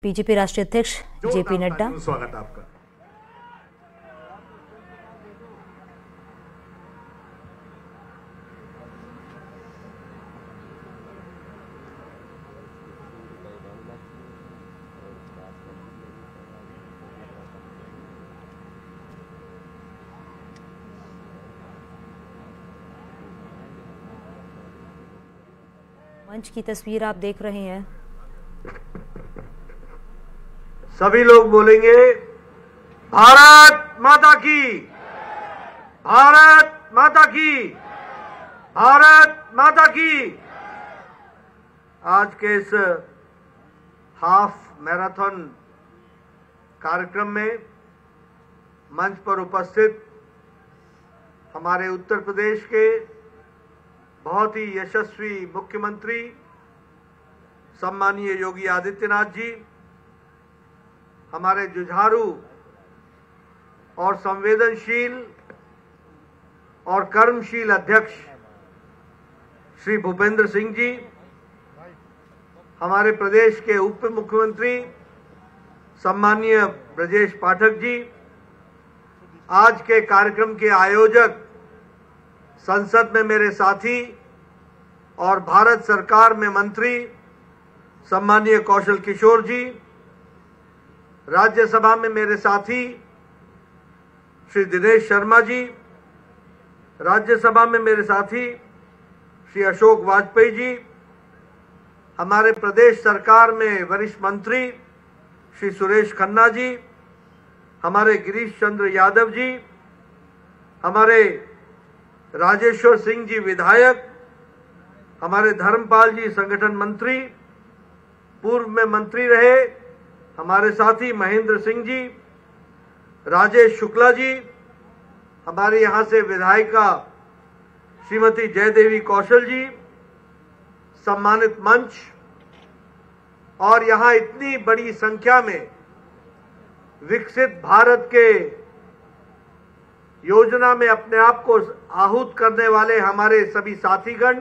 BJP राष्ट्रीय अध्यक्ष JP Nadda. स्वागत आपका। मंच की तस्वीर आप देख रहे हैं। सभी लोग बोलेंगे भारत माता की, भारत माता की, भारत माता की। आज के इस हाफ मैराथन कार्यक्रम में मंच पर उपस्थित हमारे उत्तर प्रदेश के बहुत ही यशस्वी मुख्यमंत्री सम्मानीय योगी आदित्यनाथ जी, हमारे जुझारू और संवेदनशील और कर्मशील अध्यक्ष श्री भूपेंद्र सिंह जी, हमारे प्रदेश के उप मुख्यमंत्री सम्मानीय ब्रजेश पाठक जी, आज के कार्यक्रम के आयोजक, संसद में मेरे साथी और भारत सरकार में मंत्री सम्मानीय कौशल किशोर जी, राज्यसभा में मेरे साथी श्री दिनेश शर्मा जी, राज्यसभा में मेरे साथी श्री अशोक वाजपेयी जी, हमारे प्रदेश सरकार में वरिष्ठ मंत्री श्री सुरेश खन्ना जी, हमारे गिरीश चंद्र यादव जी, हमारे राजेश्वर सिंह जी विधायक, हमारे धर्मपाल जी संगठन मंत्री, पूर्व में मंत्री रहे हमारे साथी महेंद्र सिंह जी, राजेश शुक्ला जी, हमारे यहां से विधायिका श्रीमती जयदेवी कौशल जी, सम्मानित मंच और यहां इतनी बड़ी संख्या में विकसित भारत के योजना में अपने आप को आहूत करने वाले हमारे सभी साथीगण,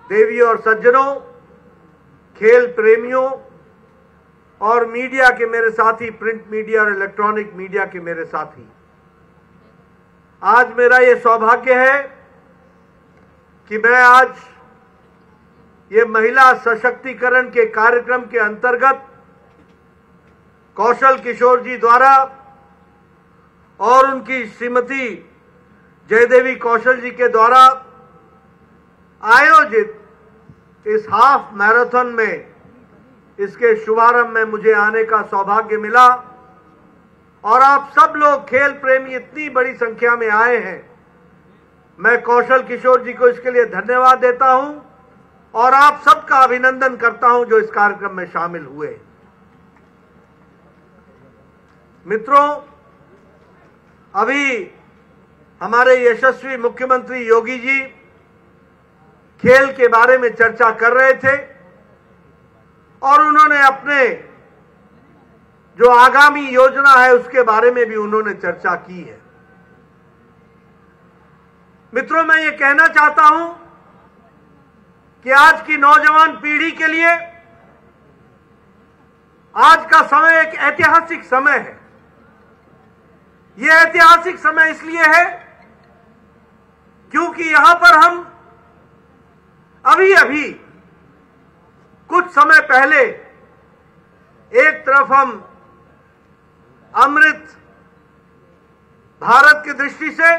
देवी और सज्जनों, खेल प्रेमियों और मीडिया के मेरे साथी, प्रिंट मीडिया और इलेक्ट्रॉनिक मीडिया के मेरे साथी, आज मेरा ये सौभाग्य है कि मैं आज ये महिला सशक्तिकरण के कार्यक्रम के अंतर्गत कौशल किशोर जी द्वारा और उनकी श्रीमती जयदेवी कौशल जी के द्वारा आयोजित इस हाफ मैराथन में, इसके शुभारंभ में मुझे आने का सौभाग्य मिला और आप सब लोग खेल प्रेमी इतनी बड़ी संख्या में आए हैं। मैं कौशल किशोर जी को इसके लिए धन्यवाद देता हूं और आप सबका अभिनंदन करता हूं जो इस कार्यक्रम में शामिल हुए। मित्रों, अभी हमारे यशस्वी मुख्यमंत्री योगी जी खेल के बारे में चर्चा कर रहे थे और उन्होंने अपने जो आगामी योजना है उसके बारे में भी उन्होंने चर्चा की है। मित्रों, मैं ये कहना चाहता हूं कि आज की नौजवान पीढ़ी के लिए आज का समय एक ऐतिहासिक समय है। यह ऐतिहासिक समय इसलिए है क्योंकि यहां पर हम अभी कुछ समय पहले एक तरफ हम अमृत भारत की दृष्टि से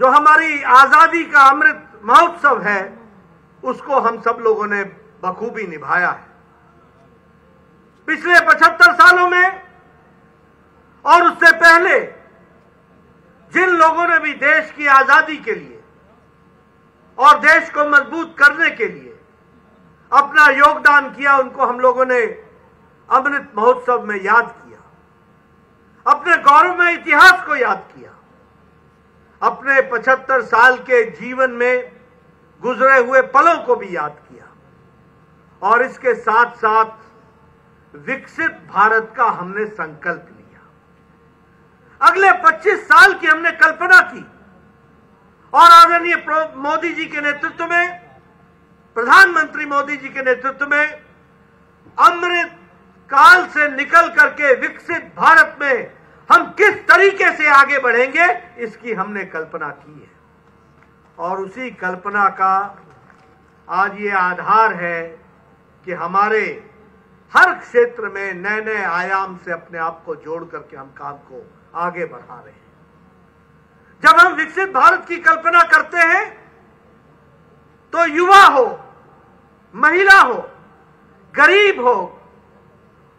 जो हमारी आजादी का अमृत महोत्सव है उसको हम सब लोगों ने बखूबी निभाया है। पिछले 75 सालों में और उससे पहले जिन लोगों ने भी देश की आजादी के लिए और देश को मजबूत करने के लिए अपना योगदान किया, उनको हम लोगों ने अमृत महोत्सव में याद किया, अपने गौरवमय इतिहास को याद किया, अपने 75 साल के जीवन में गुजरे हुए पलों को भी याद किया और इसके साथ साथ विकसित भारत का हमने संकल्प लिया। अगले 25 साल की हमने कल्पना की और आदरणीय मोदी जी के नेतृत्व में, प्रधानमंत्री मोदी जी के नेतृत्व में अमृत काल से निकल करके विकसित भारत में हम किस तरीके से आगे बढ़ेंगे, इसकी हमने कल्पना की है। और उसी कल्पना का आज ये आधार है कि हमारे हर क्षेत्र में नए नए आयाम से अपने आप को जोड़ करके हम काम को आगे बढ़ा रहे हैं। जब हम विकसित भारत की कल्पना करते हैं तो युवा हो, महिला हो, गरीब हो,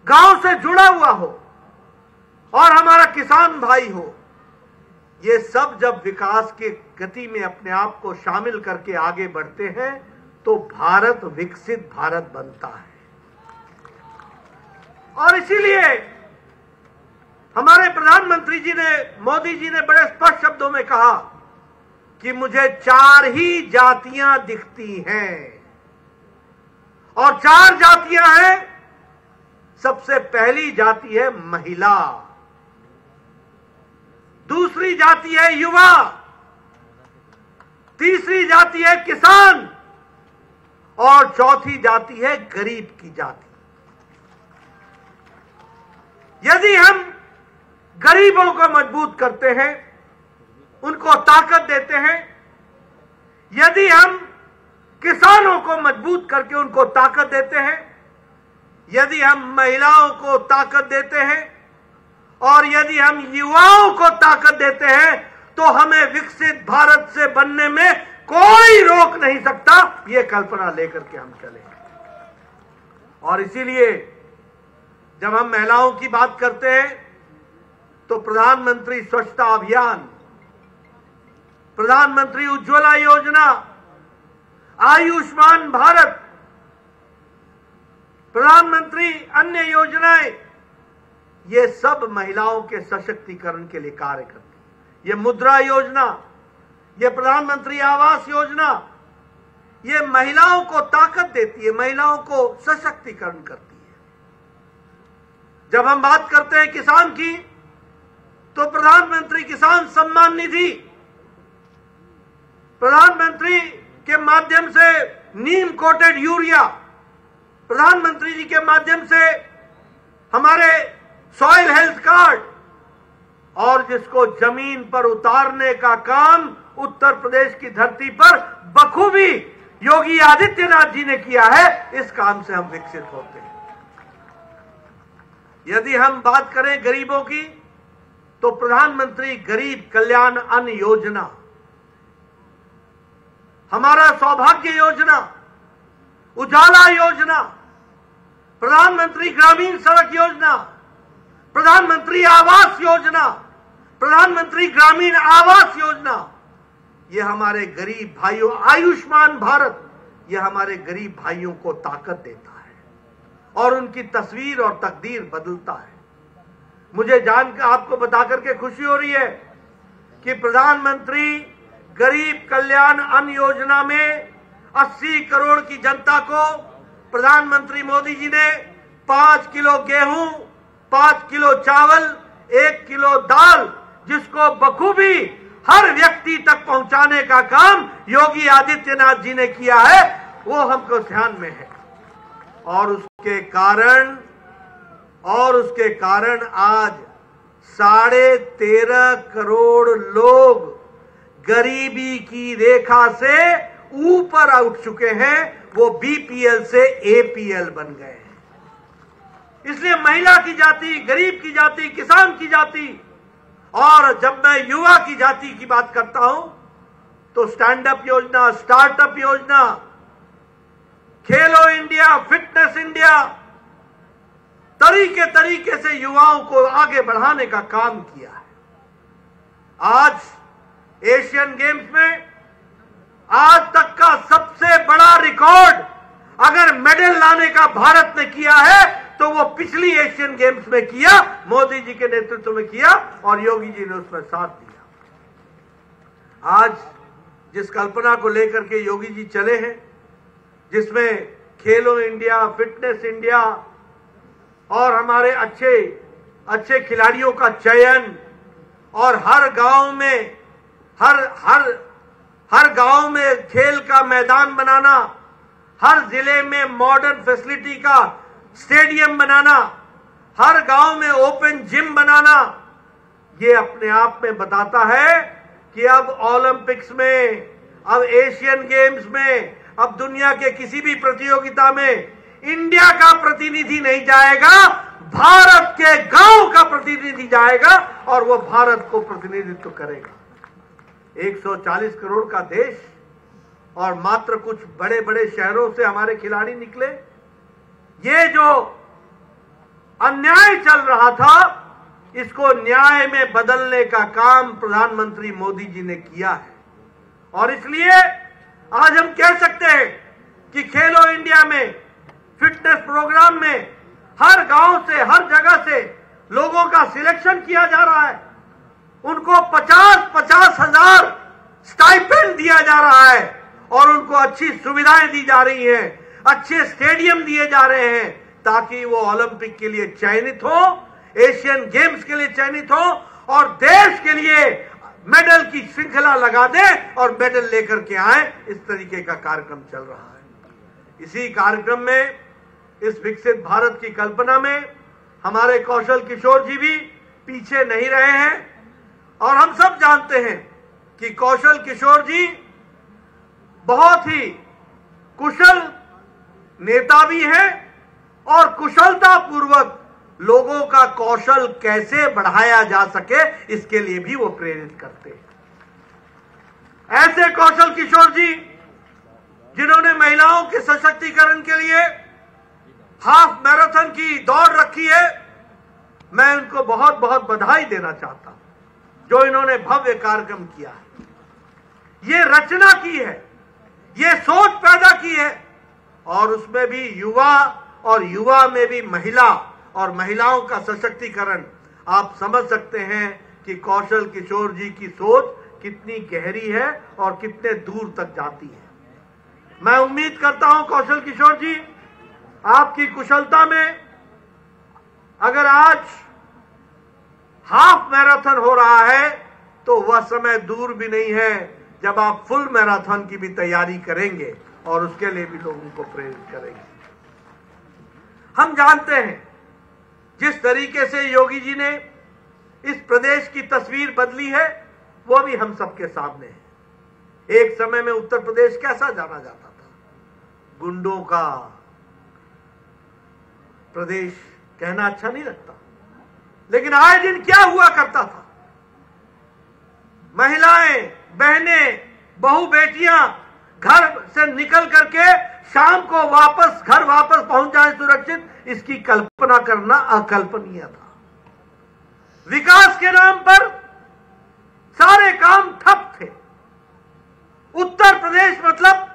गांव से जुड़ा हुआ हो और हमारा किसान भाई हो, ये सब जब विकास की गति में अपने आप को शामिल करके आगे बढ़ते हैं तो भारत विकसित भारत बनता है। और इसीलिए हमारे प्रधानमंत्री जी ने, मोदी जी ने बड़े स्पष्ट शब्दों में कहा कि मुझे 4 ही जातियां दिखती हैं और 4 जातियां हैं। सबसे पहली जाति है महिला, दूसरी जाति है युवा, तीसरी जाति है किसान और चौथी जाति है गरीब की जाति। यदि हम गरीबों को मजबूत करते हैं, उनको ताकत देते हैं, यदि हम किसानों को मजबूत करके उनको ताकत देते हैं, यदि हम महिलाओं को ताकत देते हैं और यदि हम युवाओं को ताकत देते हैं तो हमें विकसित भारत से बनने में कोई रोक नहीं सकता। ये कल्पना लेकर के हम चले। और इसीलिए जब हम महिलाओं की बात करते हैं तो प्रधानमंत्री स्वच्छता अभियान, प्रधानमंत्री उज्ज्वला योजना, आयुष्मान भारत, प्रधानमंत्री अन्य योजनाएं, ये सब महिलाओं के सशक्तिकरण के लिए कार्य करती है। ये मुद्रा योजना, ये प्रधानमंत्री आवास योजना, ये महिलाओं को ताकत देती है, महिलाओं को सशक्तिकरण करती है। जब हम बात करते हैं किसान की तो प्रधानमंत्री किसान सम्मान निधि, प्रधानमंत्री के माध्यम से नीम कोटेड यूरिया, प्रधानमंत्री जी के माध्यम से हमारे सॉइल हेल्थ कार्ड और जिसको जमीन पर उतारने का काम उत्तर प्रदेश की धरती पर बखूबी योगी आदित्यनाथ जी ने किया है, इस काम से हम विकसित होते हैं। यदि हम बात करें गरीबों की तो प्रधानमंत्री गरीब कल्याण अन्न योजना, हमारा सौभाग्य योजना, उजाला योजना, प्रधानमंत्री ग्रामीण सड़क योजना, प्रधानमंत्री आवास योजना, प्रधानमंत्री ग्रामीण आवास योजना, ये हमारे गरीब भाइयों, आयुष्मान भारत, ये हमारे गरीब भाइयों को ताकत देता है और उनकी तस्वीर और तकदीर बदलता है। मुझे जानकर आपको बता करके खुशी हो रही है कि प्रधानमंत्री गरीब कल्याण अन्न योजना में 80 करोड़ की जनता को प्रधानमंत्री मोदी जी ने 5 किलो गेहूं, 5 किलो चावल, 1 किलो दाल, जिसको बखूबी हर व्यक्ति तक पहुंचाने का काम योगी आदित्यनाथ जी ने किया है, वो हमको ध्यान में है। और उसके कारण आज 13.5 करोड़ लोग गरीबी की रेखा से ऊपर उठ चुके हैं, वो बीपीएल से एपीएल बन गए हैं। इसलिए महिला की जाति, गरीब की जाति, किसान की जाति, और जब मैं युवा की जाति की बात करता हूं तो स्टैंड अप योजना, स्टार्टअप योजना, खेलो इंडिया, फिटनेस इंडिया, तरीके से युवाओं को आगे बढ़ाने का काम किया है। आज एशियन गेम्स में आज तक का सबसे बड़ा रिकॉर्ड अगर मेडल लाने का भारत ने किया है तो वो पिछली एशियन गेम्स में किया, मोदी जी के नेतृत्व में किया और योगी जी ने उसमें साथ दिया। आज जिस कल्पना को लेकर के योगी जी चले हैं, जिसमें खेलो इंडिया, फिटनेस इंडिया और हमारे अच्छे खिलाड़ियों का चयन और हर गांव में खेल का मैदान बनाना, हर जिले में मॉडर्न फैसिलिटी का स्टेडियम बनाना, हर गांव में ओपन जिम बनाना, ये अपने आप में बताता है कि अब ओलंपिक्स में, अब एशियन गेम्स में, अब दुनिया के किसी भी प्रतियोगिता में इंडिया का प्रतिनिधि नहीं जाएगा, भारत के गांव का प्रतिनिधि जाएगा और वो भारत को प्रतिनिधित्व करेगा। 140 करोड़ का देश और मात्र कुछ बड़े बड़े शहरों से हमारे खिलाड़ी निकले। ये जो अन्याय चल रहा था, इसको न्याय में बदलने का काम प्रधानमंत्री मोदी जी ने किया है। और इसलिए आज हम कह सकते हैं कि खेलो इंडिया में, फिटनेस प्रोग्राम में हर गांव से, हर जगह से लोगों का सिलेक्शन किया जा रहा है। उनको 50-50 हजार स्टाइपेंड दिया जा रहा है और उनको अच्छी सुविधाएं दी जा रही हैं, अच्छे स्टेडियम दिए जा रहे हैं ताकि वो ओलंपिक के लिए चयनित हो, एशियन गेम्स के लिए चयनित हो और देश के लिए मेडल की श्रृंखला लगा दे और मेडल लेकर के आए। इस तरीके का कार्यक्रम चल रहा है। इसी कार्यक्रम में, इस विकसित भारत की कल्पना में हमारे कौशल किशोर जी भी पीछे नहीं रहे हैं। और हम सब जानते हैं कि कौशल किशोर जी बहुत ही कुशल नेता भी हैं और कुशलता पूर्वक लोगों का कौशल कैसे बढ़ाया जा सके, इसके लिए भी वो प्रेरित करते हैं। ऐसे कौशल किशोर जी जिन्होंने महिलाओं के सशक्तिकरण के लिए हाफ मैराथन की दौड़ रखी है, मैं उनको बहुत बहुत बधाई देना चाहता हूं, जो इन्होंने भव्य कार्यक्रम किया है। ये रचना की है, ये सोच पैदा की है और उसमें भी युवा और युवा में भी महिला और महिलाओं का सशक्तिकरण। आप समझ सकते हैं कि कौशल किशोर जी की सोच कितनी गहरी है और कितने दूर तक जाती है। मैं उम्मीद करता हूं कौशल किशोर जी, आपकी कुशलता में अगर आज हाफ मैराथन हो रहा है तो वह समय दूर भी नहीं है जब आप फुल मैराथन की भी तैयारी करेंगे और उसके लिए भी लोगों को प्रेरित करेंगे। हम जानते हैं जिस तरीके से योगी जी ने इस प्रदेश की तस्वीर बदली है, वो भी हम सबके सामने है। एक समय में उत्तर प्रदेश कैसा जाना जाता था? गुंडों का प्रदेश कहना अच्छा नहीं लगता, लेकिन आए दिन क्या हुआ करता था? महिलाएं, बहनें, बहू बेटियां घर से निकल करके शाम को घर वापस पहुंच जाए सुरक्षित, इसकी कल्पना करना अकल्पनीय था। विकास के नाम पर सारे काम ठप थे। उत्तर प्रदेश मतलब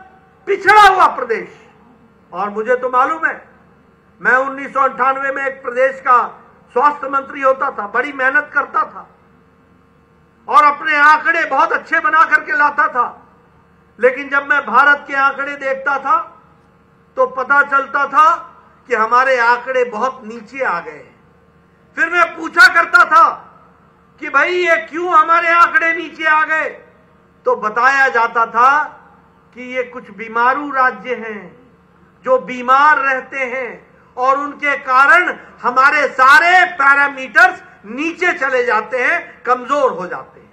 पिछड़ा हुआ प्रदेश। और मुझे तो मालूम है, मैं 1998 में एक प्रदेश का स्वास्थ्य मंत्री होता था, बड़ी मेहनत करता था और अपने आंकड़े बहुत अच्छे बना करके लाता था। लेकिन जब मैं भारत के आंकड़े देखता था तो पता चलता था कि हमारे आंकड़े बहुत नीचे आ गए। फिर मैं पूछा करता था कि भाई ये क्यों हमारे आंकड़े नीचे आ गए, तो बताया जाता था कि ये कुछ बीमारू राज्य हैं जो बीमार रहते हैं और उनके कारण हमारे सारे पैरामीटर्स नीचे चले जाते हैं, कमजोर हो जाते हैं।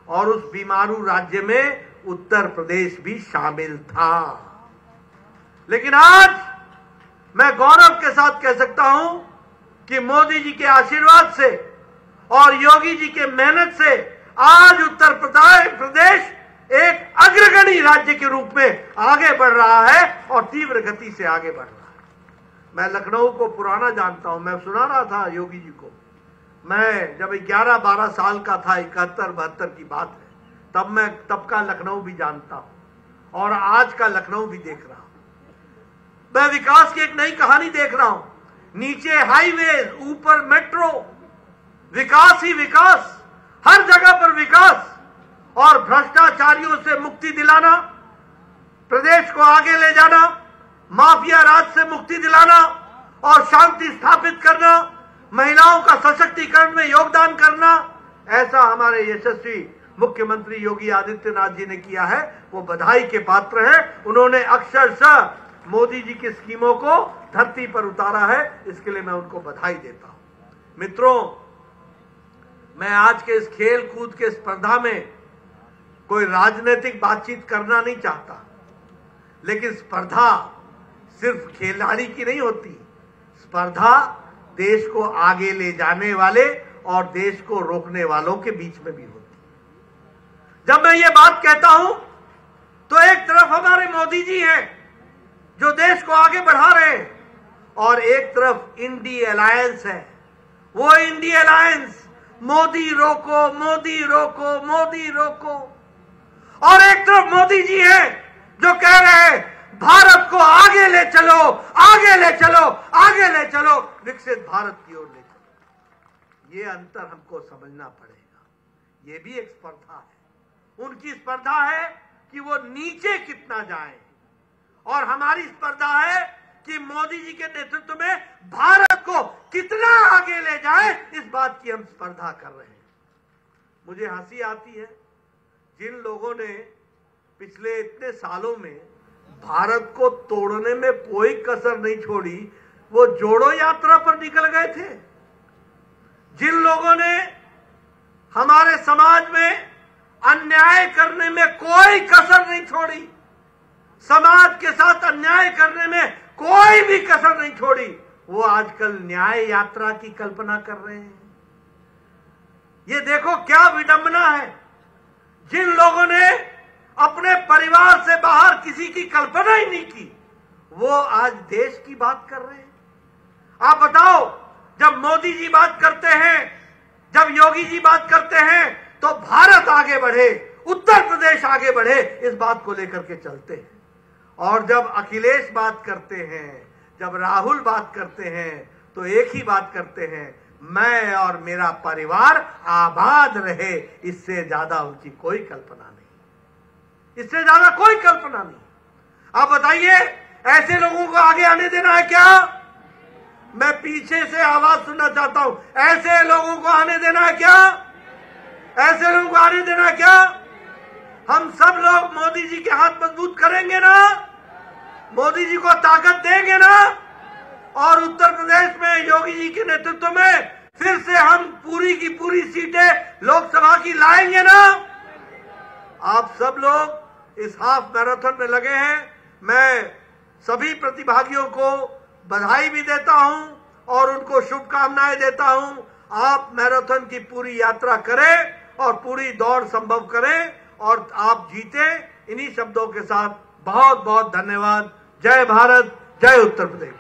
और उस बीमारू राज्य में उत्तर प्रदेश भी शामिल था। लेकिन आज मैं गौरव के साथ कह सकता हूं कि मोदी जी के आशीर्वाद से और योगी जी के मेहनत से आज उत्तर प्रदेश एक अग्रगणी राज्य के रूप में आगे बढ़ रहा है और तीव्र गति से आगे बढ़ रहा है। मैं लखनऊ को पुराना जानता हूं। मैं सुना रहा था योगी जी को, मैं जब 11-12 साल का था, 71-72 की बात है, तब का लखनऊ भी जानता हूं और आज का लखनऊ भी देख रहा हूं। मैं विकास की एक नई कहानी देख रहा हूं। नीचे हाईवे, ऊपर मेट्रो, विकास ही विकास, हर जगह पर विकास और भ्रष्टाचारियों से मुक्ति दिलाना, प्रदेश को आगे ले जाना, माफिया राज से मुक्ति दिलाना और शांति स्थापित करना, महिलाओं का सशक्तिकरण में योगदान करना, ऐसा हमारे यशस्वी मुख्यमंत्री योगी आदित्यनाथ जी ने किया है। वो बधाई के पात्र हैं। उन्होंने अक्षरशः मोदी जी की स्कीमों को धरती पर उतारा है। इसके लिए मैं उनको बधाई देता हूं। मित्रों, मैं आज के इस खेल कूद के स्पर्धा में कोई राजनीतिक बातचीत करना नहीं चाहता, लेकिन स्पर्धा सिर्फ खिलाड़ी की नहीं होती। स्पर्धा देश को आगे ले जाने वाले और देश को रोकने वालों के बीच में भी होती है। जब मैं ये बात कहता हूं तो एक तरफ हमारे मोदी जी हैं जो देश को आगे बढ़ा रहे हैं, और एक तरफ इंडी अलायंस है। वो इंडी अलायंस मोदी रोको, मोदी रोको, मोदी रोको। और एक तरफ मोदी जी हैं जो कह रहे हैं भारत को आगे ले चलो, आगे ले चलो, आगे ले चलो, विकसित भारत की ओर ले चलो। ये अंतर हमको समझना पड़ेगा। ये भी एक स्पर्धा है। उनकी स्पर्धा है कि वो नीचे कितना जाए, और हमारी स्पर्धा है कि मोदी जी के नेतृत्व में भारत को कितना आगे ले जाए। इस बात की हम स्पर्धा कर रहे हैं। मुझे हंसी आती है जिन लोगों ने पिछले इतने सालों में भारत को तोड़ने में कोई कसर नहीं छोड़ी, वो जोड़ो यात्रा पर निकल गए थे। जिन लोगों ने हमारे समाज में अन्याय करने में कोई कसर नहीं छोड़ी, समाज के साथ अन्याय करने में कोई भी कसर नहीं छोड़ी, वो आजकल न्याय यात्रा की कल्पना कर रहे हैं। ये देखो क्या विडंबना है। जिन लोगों ने अपने परिवार से बाहर किसी की कल्पना ही नहीं की, वो आज देश की बात कर रहे हैं। आप बताओ, जब मोदी जी बात करते हैं, जब योगी जी बात करते हैं, तो भारत आगे बढ़े, उत्तर प्रदेश आगे बढ़े, इस बात को लेकर के चलते हैं। और जब अखिलेश बात करते हैं, जब राहुल बात करते हैं, तो एक ही बात करते हैं, मैं और मेरा परिवार आबाद रहे। इससे ज्यादा उनकी कोई कल्पना नहीं, इससे ज्यादा कोई कल्पना नहीं। आप बताइए, ऐसे लोगों को आगे आने देना है क्या? मैं पीछे से आवाज सुनना चाहता हूं। ऐसे लोगों को आने देना है क्या? ऐसे लोगों को आने देना है क्या? हम सब लोग मोदी जी के हाथ मजबूत करेंगे ना, मोदी जी को ताकत देंगे ना, और उत्तर प्रदेश में योगी जी के नेतृत्व में फिर से हम पूरी की पूरी सीटें लोकसभा की लाएंगे ना। आप सब लोग इस हाफ मैराथन में लगे हैं। मैं सभी प्रतिभागियों को बधाई भी देता हूं और उनको शुभकामनाएं देता हूं। आप मैराथन की पूरी यात्रा करें और पूरी दौड़ संभव करें और आप जीते। इन्हीं शब्दों के साथ बहुत बहुत धन्यवाद। जय भारत, जय उत्तर प्रदेश।